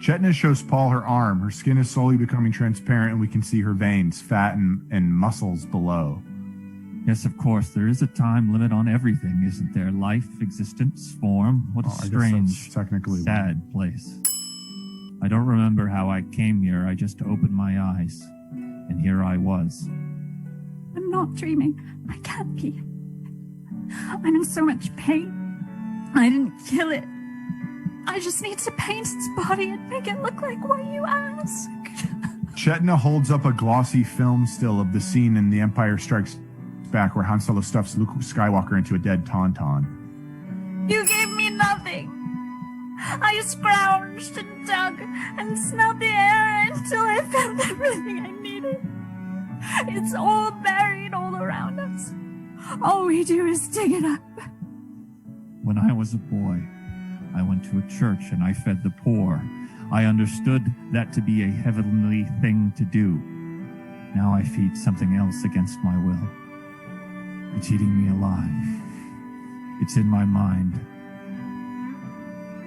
Chetna shows Paul her arm. Her skin is slowly becoming transparent, and we can see her veins, fat, and muscles below. Yes, of course, there is a time limit on everything, isn't there? Life, existence, form. What a strange, sad place. I don't remember how I came here. I just opened my eyes, and here I was. I'm not dreaming. I can't be. I'm in so much pain. I didn't kill it. I just need to paint its body and make it look like what you asked. Chetna holds up a glossy film still of the scene in The Empire Strikes Back where Han Solo stuffs Luke Skywalker into a dead Tauntaun. You gave me nothing. I scrounged and dug and smelled the air until I found everything I needed. It's all buried all around us. All we do is dig it up. When I was a boy, I went to a church and I fed the poor. I understood that to be a heavenly thing to do. Now I feed something else against my will. It's eating me alive. It's in my mind.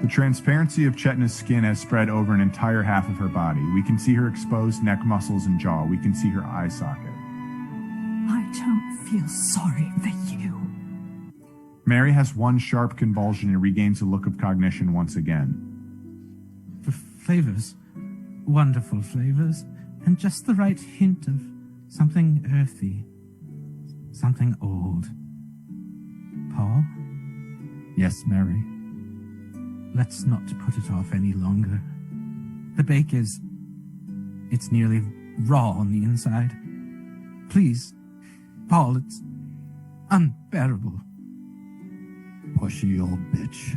The transparency of Chetna's skin has spread over an entire half of her body. We can see her exposed neck muscles and jaw. We can see her eye socket. I don't feel sorry for you. Mary has one sharp convulsion and regains a look of cognition once again. The flavors. Wonderful flavors. And just the right hint of something earthy. Something old. Paul? Yes, Mary? Let's not put it off any longer. The bake is... it's nearly raw on the inside. Please, Paul, it's unbearable. Pushy old bitch.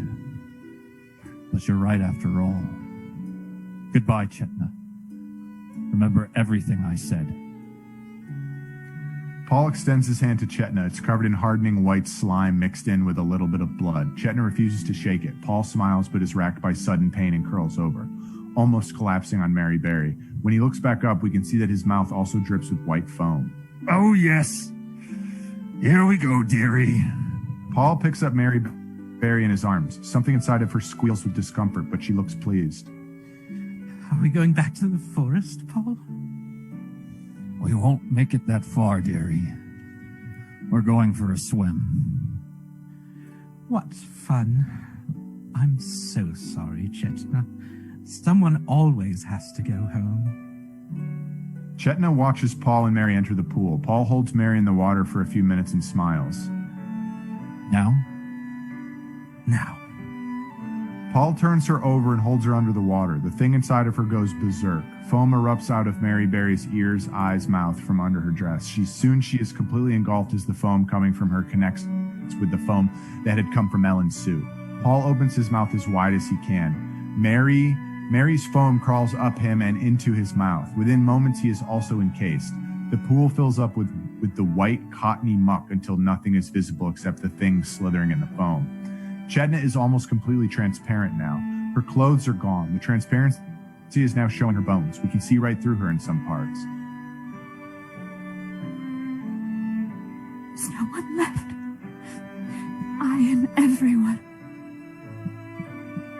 But you're right after all. Goodbye, Chetna. Remember everything I said. Paul extends his hand to Chetna. It's covered in hardening white slime mixed in with a little bit of blood. Chetna refuses to shake it. Paul smiles but is racked by sudden pain and curls over, almost collapsing on Mary Berry. When he looks back up, we can see that his mouth also drips with white foam. Oh, yes. Here we go, dearie. Paul picks up Mary Berry in his arms. Something inside of her squeals with discomfort, but she looks pleased. Are we going back to the forest, Paul? We won't make it that far, dearie. We're going for a swim. What fun. I'm so sorry, Chetna. Someone always has to go home. Chetna watches Paul and Mary enter the pool. Paul holds Mary in the water for a few minutes and smiles. Now? Now. Paul turns her over and holds her under the water. The thing inside of her goes berserk. Foam erupts out of Mary Berry's ears, eyes, mouth from under her dress. She is completely engulfed as the foam coming from her connects with the foam that had come from Ellen's suit. Paul opens his mouth as wide as he can. Mary's foam crawls up him and into his mouth. Within moments, he is also encased. The pool fills up with the white, cottony muck until nothing is visible except the thing slithering in the foam. Chetna is almost completely transparent now. Her clothes are gone. The transparency is now showing her bones. We can see right through her in some parts. There's no one left. I am everyone.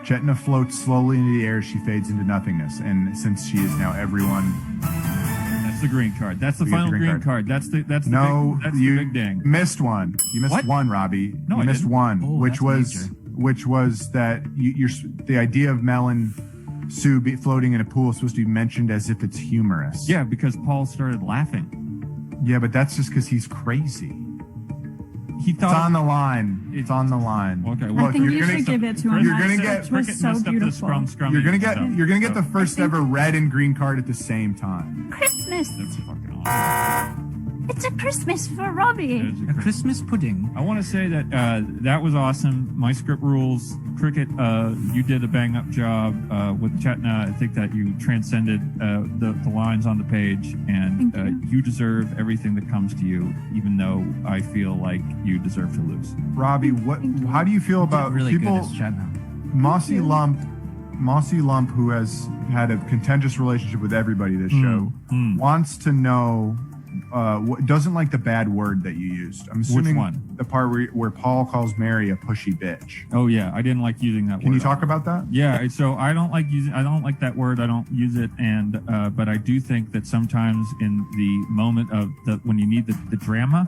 Chetna floats slowly into the air as she fades into nothingness, and since she is now everyone... That's the green card. That's the final green card. That's the big ding. Missed one. You missed one, Robbie. No, you missed one, Oh, which was that the idea of Melon Sue floating in a pool is supposed to be mentioned as if it's humorous. Yeah, because Paul started laughing. Yeah, but that's just because he's crazy. He thought it's on the line. It's on the line. Okay, I think you should give it to him. You're gonna get. It was so beautiful. You're gonna get the first ever red and green card at the same time. Christmas. That's fucking awesome. It's a Christmas for Robbie. A Christmas pudding. I want to say that that was awesome. My script rules. Cricket, you did a bang-up job with Chetna. I think that you transcended the lines on the page, and you deserve everything that comes to you, even though I feel like you deserve to lose. Robbie, how do you feel about really people? Good as Chetna. Mossy Lump, who has had a contentious relationship with everybody this show, wants to know. Doesn't like the bad word that you used. I'm assuming Which one? The part where Paul calls Mary a pushy bitch. Oh yeah, I didn't like using that word. Can you talk about that? Yeah, so I don't like that word. I don't use it, and but I do think that sometimes in the moment of when you need the drama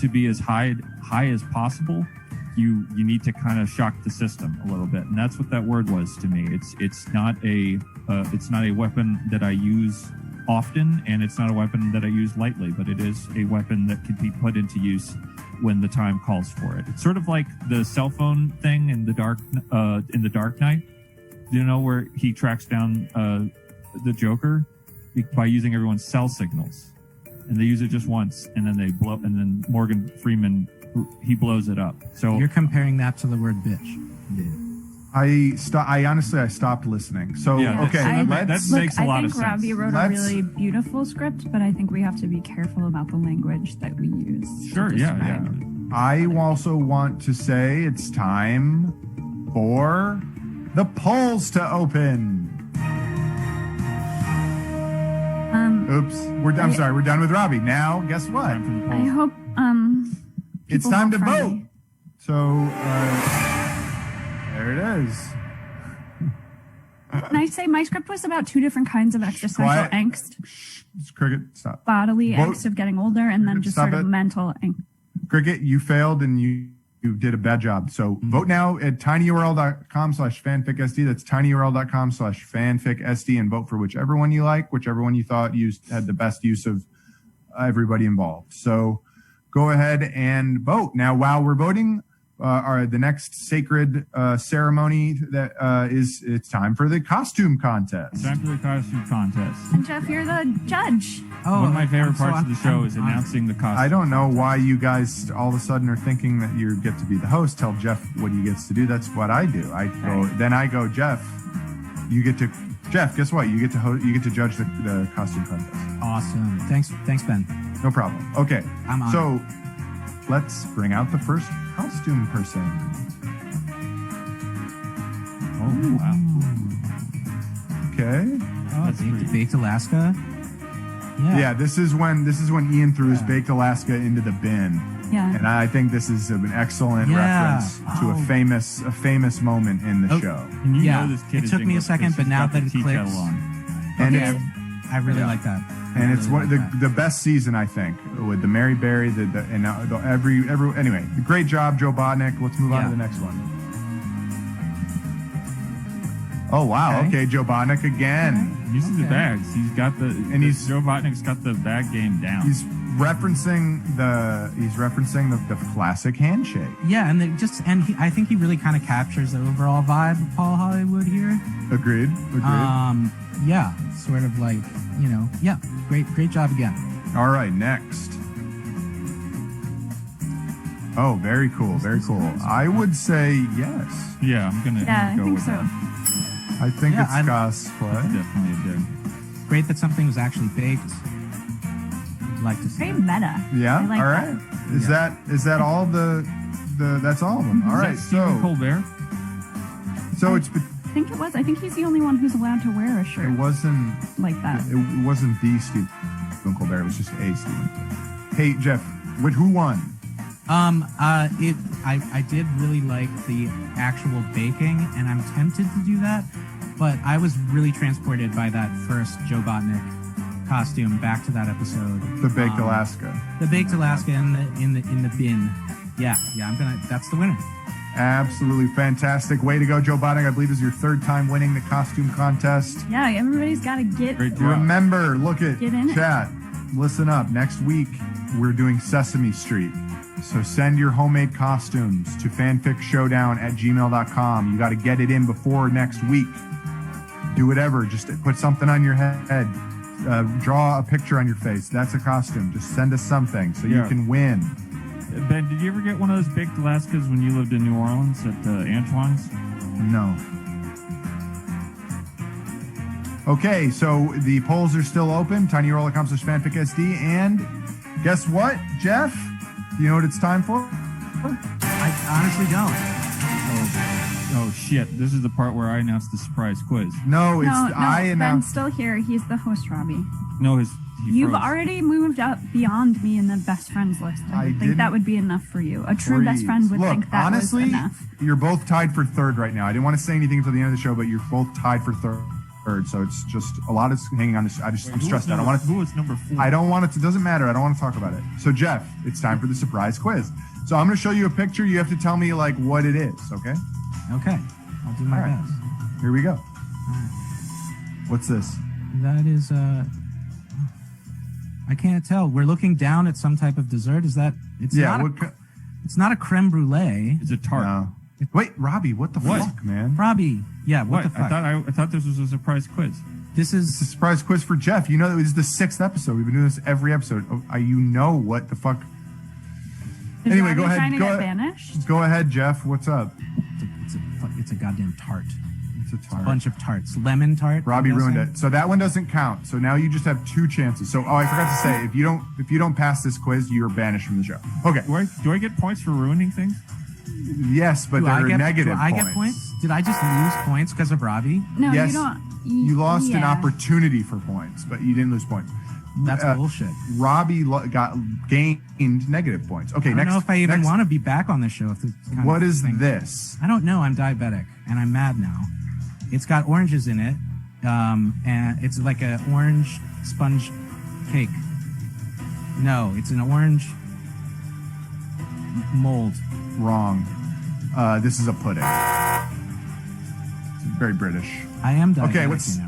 to be as high as possible, you need to kind of shock the system a little bit, and that's what that word was to me. It's not a weapon that I use often, and it's not a weapon that I use lightly, but it is a weapon that can be put into use when the time calls for it. It's sort of like the cell phone thing in the Dark Knight, you know, where he tracks down the Joker by using everyone's cell signals, and they use it just once, and then they blow, and then Morgan Freeman, he blows it up. So you're comparing that to the word bitch. Yeah. I honestly stopped listening. So yeah, okay, that makes a lot of sense. I think Robbie wrote a really beautiful script, but I think we have to be careful about the language that we use. Sure, yeah. I also want to say it's time for the polls to open. Oops, I'm sorry, we're done with Robbie. Now, guess what? I hope it's time to Friday. vote. So there it is. Can I say my script was about two different kinds of existential angst? Cricket, stop. Bodily angst of getting older, and then just sort of mental angst. Cricket, you failed and you did a bad job. So vote now at tinyurl.com/fanficsd. That's tinyurl.com/fanficsd, and vote for whichever one you like, whichever one you thought had the best use of everybody involved. So go ahead and vote. Now, while we're voting, the next sacred ceremony that it's time for the costume contest. It's time for the costume contest. And Geoff, you're the judge. One of my favorite parts of the show is announcing the costume. I don't know why you guys all of a sudden are thinking that you get to be the host. Tell Geoff what he gets to do. That's what I do. Then I go, Geoff, guess what? You get to judge the costume contest. Awesome. Thanks, Ben. No problem. Okay. I'm on. So let's bring out the first costume person. Oh, wow. Okay. Baked Alaska. Yeah, this is when Ian threw his baked Alaska into the bin. Yeah. And I think this is an excellent reference to a famous moment in the show. And you know this kid it took me a second, but now that it clicks, And I really like that. And it's one of the best season, I think, with the Mary Berry, anyway, great job, Joe Bodnick. Let's move on to the next one. Oh wow, okay, Joe Bodnick again. You see the bags. Joe Bodnick's got the bag game down. He's referencing the classic handshake. Yeah, and I think he really kind of captures the overall vibe of Paul Hollywood here. Agreed. Yeah, sort of like, great job again. All right, next. Oh, very cool. I would say yes. Yeah, I'm gonna go with that. I think it's cosplay. That's definitely a dig. Great that something was actually baked. I'd like to see. Very meta. Yeah. I like all right. that. Is that all the that's all of them? All right. Stephen Colbert. So it's. I think it was. I think he's the only one who's allowed to wear a shirt. It wasn't like that. It wasn't the Stephen Colbert. It was just a Stephen. Hey Jeff, who won? I did really like the actual baking, and I'm tempted to do that, but I was really transported by that first Joe Bodnick costume back to that episode. The baked Alaska. The baked Alaska in the bin. Yeah. That's the winner. Absolutely fantastic. Way to go, Joe Bodnick. I believe this is your third time winning the costume contest. Yeah, everybody's got to get. Remember, look at chat. Listen up. Next week, we're doing Sesame Street. So send your homemade costumes to fanficshowdown@gmail.com. You got to get it in before next week. Do whatever. Just put something on your head. Draw a picture on your face. That's a costume. Just send us something so you can win. Ben, did you ever get one of those baked Alaskas when you lived in New Orleans at Antoine's? No. Okay, so the polls are still open. tinyurl.com/fanficsd. And guess what, Jeff? Do you know what it's time for? I honestly don't. Oh shit! This is the part where I announced the surprise quiz. No, I announced. Ben's still here. He's the host, Robbie. No, You've froze. already moved up beyond me in the best friends list. I think that would be enough for you. A true best friend would think that honestly, was enough. You're both tied for third right now. I didn't want to say anything until the end of the show, but you're both tied for third. So it's just a lot is hanging on this. I'm stressed out. Who was number 4? I don't want it to. Doesn't matter. I don't want to talk about it. So Jeff, it's time for the surprise quiz. So I'm going to show you a picture. You have to tell me like what it is. Okay. Okay. I'll do my best. Here we go. Right. What's this? That is I can't tell. We're looking down at some type of dessert. Is that? It's not a creme brulee. It's a tart. No. Wait, Robbie, what the fuck, man? Robbie, what the fuck? I thought this was a surprise quiz. This is a surprise quiz for Jeff. You know, this is the 6th episode. We've been doing this every episode. You know what the fuck? Anyway, go ahead. Go ahead, Jeff. What's up? It's a goddamn tart. It's a tart. A bunch of tarts. Lemon tart. Robbie ruined it. So that one doesn't count. So now you just have 2 chances. So I forgot to say, if you don't pass this quiz, you're banished from the show. Okay. Do I get points for ruining things? Yes, but they're negative points. Do I get points? Did I just lose points because of Robbie? No, yes, you don't. You lost an opportunity for points, but you didn't lose points. That's bullshit. Robbie gained negative points. Okay, I don't know if I even want to be back on the show. What is this? I don't know. I'm diabetic, and I'm mad now. It's got oranges in it, and it's like an orange sponge cake. No, it's an orange mold. Wrong. This is a pudding. It's very British. I am diabetic. Okay, what's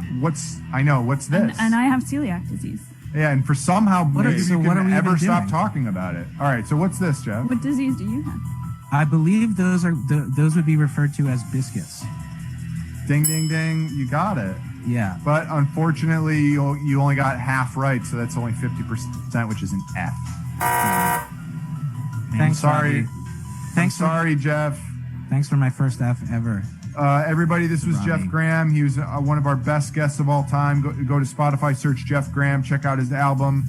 this? And I have celiac disease. Yeah, and for somehow what are we ever stop talking about it. All right, so what's this, Jeff? What disease do you have? I believe those would be referred to as biscuits. Ding, ding, ding! You got it. Yeah. But unfortunately, you only got half right, so that's only 50%, which is an F. Thanks, sorry. Robbie. Thanks. Sorry, Jeff. Thanks for my first F ever. Everybody, this was Jeff Graham. He was one of our best guests of all time. Go to Spotify, search Jeff Graham, check out his album.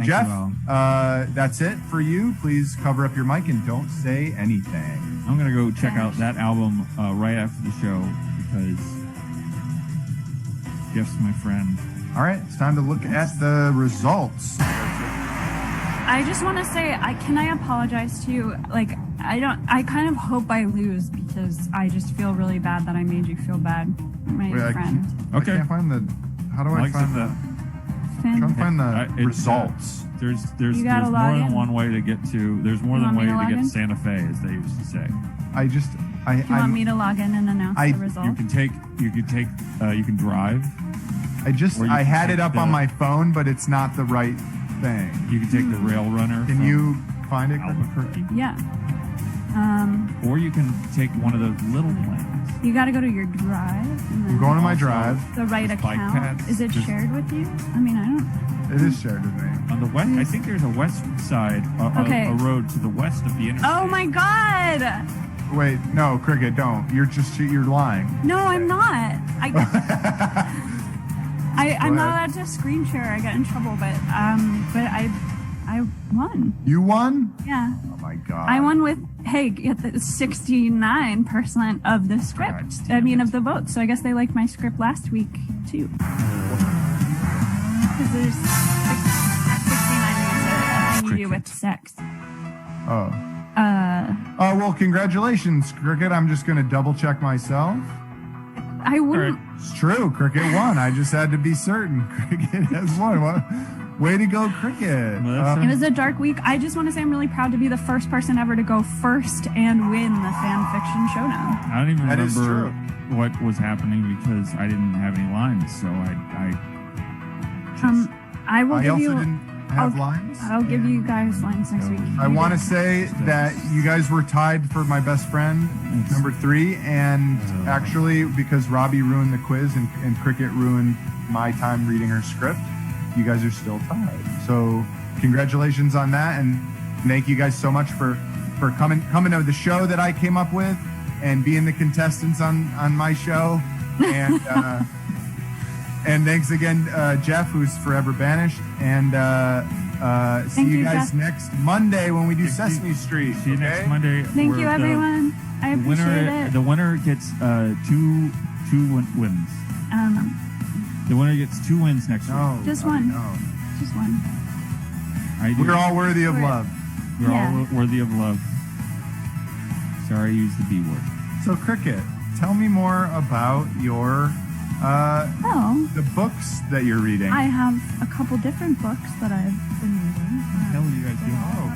Jeff, that's it for you. Please cover up your mic and don't say anything. I'm going to go check out that album right after the show because Jeff's my friend. All right, it's time to look at the results. I just want to say, can I apologize to you? Like, I kind of hope I lose because I just feel really bad that I made you feel bad, my friend. Okay. I can't find the. How do I find the? I'm trying to find the results. There's more log than in. one way to get to. There's more than want one me way to to log get in? to Santa Fe, as they used to say. Do you want me to log in and announce the results? You can drive. I had it up on my phone, but it's not the right thing. You can take the rail runner. Can you find it? Albuquerque? Yeah. Or you can take one of those little planes. You got to go to your drive. And then I'm going to my drive. the right There's bike account. paths. Is it shared with you? I mean, I don't. It is shared with me. On the west, I think there's a west side, a road to the west of the interstate. Oh my God! Wait, no, Cricket, don't. You're lying. No, I'm not. I'm not allowed to screen share. I got in trouble, but I won. You won? Yeah. Oh my God. I won with get the 69% of the script. Of the votes. So I guess they liked my script last week too. Because there's 69 things to do with sex. Oh. Oh, well, congratulations, Cricket. I'm just going to double check myself. I wouldn't. Right. It's true. Cricket won. I just had to be certain. Cricket has won. Way to go, Cricket. It was a dark week. I just want to say I'm really proud to be the first person ever to go first and win the fan fiction showdown. I don't even That is remember true. what was happening because I didn't have any lines, so I will I give also you. didn't have lines. I'll give you guys lines next week. I want to say that you guys were tied for my best friend, number 3, and actually because Robbie ruined the quiz and Cricket ruined my time reading her script, you guys are still tied. So congratulations on that, and thank you guys so much for coming to the show that I came up with and being the contestants on my show, and and thanks again, Geoff, who's forever banished, and see you guys Geoff. next Monday when we do Sesame Street. see you next Monday. Thank you, everyone. I appreciate it. The winner gets two wins. The winner gets 2 wins next week. No, Just Robbie, one. no. Just one. We're all worthy of love. We're Yeah. all worthy of love. Sorry, I used the B word. So, Cricket, tell me more about your the books that you're reading. I have a couple different books that I've been reading. What the hell are you guys doing? Oh,